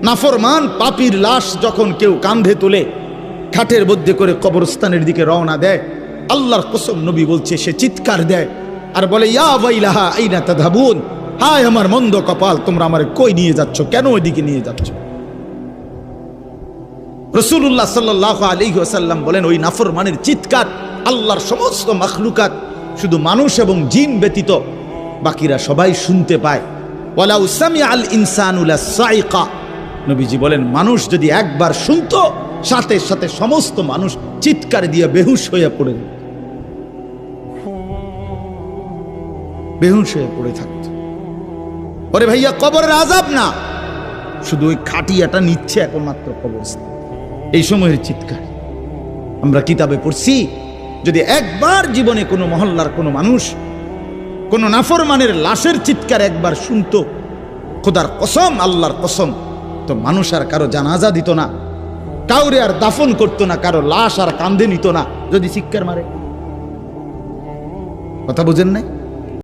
নাফরমান পাপীর লাশ যখন কেউ কাঁধে তুলে খাটের মধ্যে করে কবরস্থানের দিকে রওনা দেয়, আল্লাহর কসম নবী বলছে সে চিৎকার দেয় আর বলে, ইয়া ওয়াইলাহা আইনা তাযহাবুন, হায় আমার মন্দ কপাল, তোমরা আমারে কই নিয়ে যাচ্ছ, কেন ওইদিকে নিয়ে যাচ্ছ? রাসূলুল্লাহ সাল্লাল্লাহু আলাইহি ওয়াসাল্লাম বলেন, ওই নাফরমানের চিৎকার আল্লাহর সমস্ত মাখলুকাত, শুধু মানুষ এবং জিন ব্যতীত বাকিরা সবাই শুনতে পায়। ওয়ালাউ সামিআল ইনসানু লাসাইকা, নবীজি বলেন মানুষ যদি একবার শুনতো, সাথে সাথে সমস্ত মানুষ চিৎকার দিয়ে বেহুশ হয়ে পড়ে যেত, বেহুশ হয়ে পড়ে থাকত। ওরে ভাইয়া, কবরের আযাব না, শুধু ওই খাটিয়াটা নিচ্ছে একমাত্র কবরস্থান, এই সময়ের চিৎকার। আমরা কিতাবে পড়ছি, যদি একবার জীবনে কোনো মহল্লার কোনো মানুষ কোনো নাফরমানের লাশের চিৎকার একবার শুনতো, খোদার কসম, আল্লাহর কসম, তো মানুষ আর কারো জানাজা দিত না, কাউরে আর দাফন করতো না, কারো লাশ আর কাঁধে নিত না যদি চিৎকার মারে। কথা বুঝেন নাই?